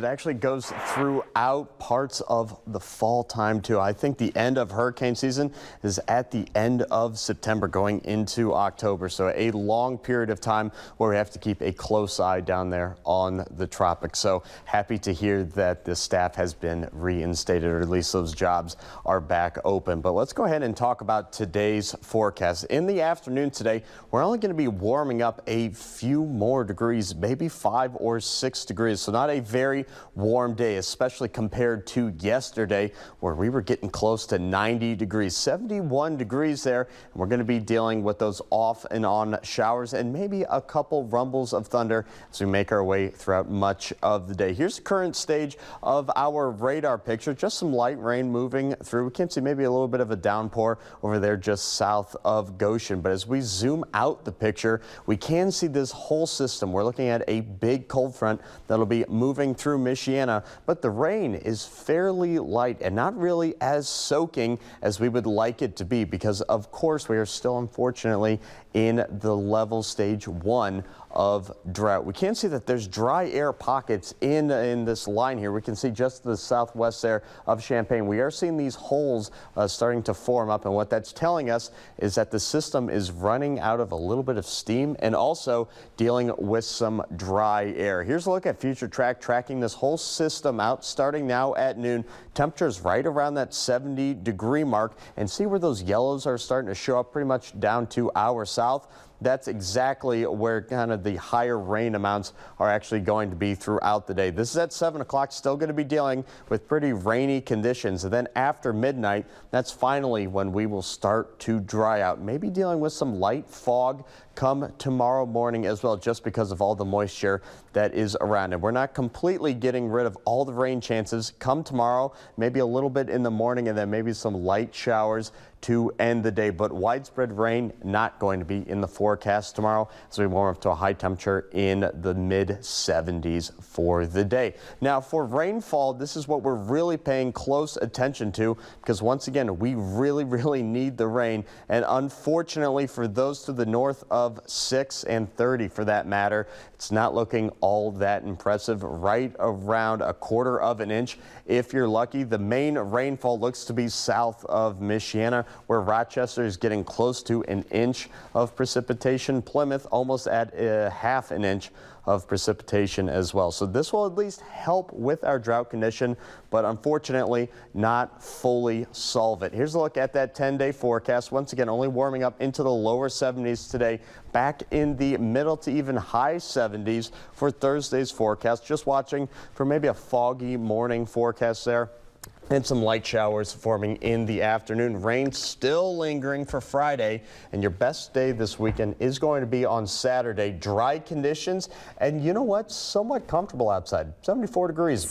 It actually goes throughout parts of the fall time too. I think the end of hurricane season is at the end of September going into October. So a long period of time where we have to keep a close eye down there on the tropics. So happy to hear that the staff has been reinstated, or at least those jobs are back open. But let's go ahead and talk about today's forecast. In the afternoon today, we're only going to be warming up a few more degrees, maybe 5 or 6 degrees. So not a very warm day, especially compared to yesterday where we were getting close to 90 degrees, 71 degrees there. And we're going to be dealing with those off and on showers and maybe a couple rumbles of thunder as we make our way throughout much of the day. Here's the current stage of our radar picture. Just some light rain moving through. We can see maybe a little bit of a downpour over there just south of Goshen. But as we zoom out the picture, we can see this whole system. We're looking at a big cold front that'll be moving through Michiana, but the rain is fairly light and not really as soaking as we would like it to be because, of course, we are still unfortunately in the level stage 1 of drought. We can see that there's dry air pockets in this line here. We can see just the southwest there of Champaign. We are seeing these holes starting to form up, and what that's telling us is that the system is running out of a little bit of steam and also dealing with some dry air. Here's a look at future tracking this whole system out starting now at noon. Temperatures right around that 70-degree mark, and see where those yellows are starting to show up pretty much down to our south. That's exactly where kind of the higher rain amounts are actually going to be throughout the day. This is at 7 o'clock, still going to be dealing with pretty rainy conditions. And then after midnight, that's finally when we will start to dry out, maybe dealing with some light fog come tomorrow morning as well, just because of all the moisture that is around. And we're not completely getting rid of all the rain chances come tomorrow, maybe a little bit in the morning and then maybe some light showers to end the day. But widespread rain not going to be in the forecast tomorrow as we warm up to a high temperature in the mid-70s for the day. Now for rainfall, this is what we're really paying close attention to because once again, we really need the rain. And unfortunately for those to the north of 6 and 30 for that matter, it's not looking all that impressive. Right around 1/4 of an inch if you're lucky. The main rainfall looks to be south of Michiana, where Rochester is getting close to an inch of precipitation. Plymouth almost at 1/2 an inch of precipitation as well. So this will at least help with our drought condition, but unfortunately not fully solve it. Here's a look at that 10-day forecast. Once again, only warming up into the lower 70s today, back in the middle to even high 70s for Thursday's forecast. Just watching for maybe a foggy morning forecast there. And some light showers forming in the afternoon. Rain still lingering for Friday, and your best day this weekend is going to be on Saturday. Dry conditions, and you know what? Somewhat comfortable outside. 74 degrees.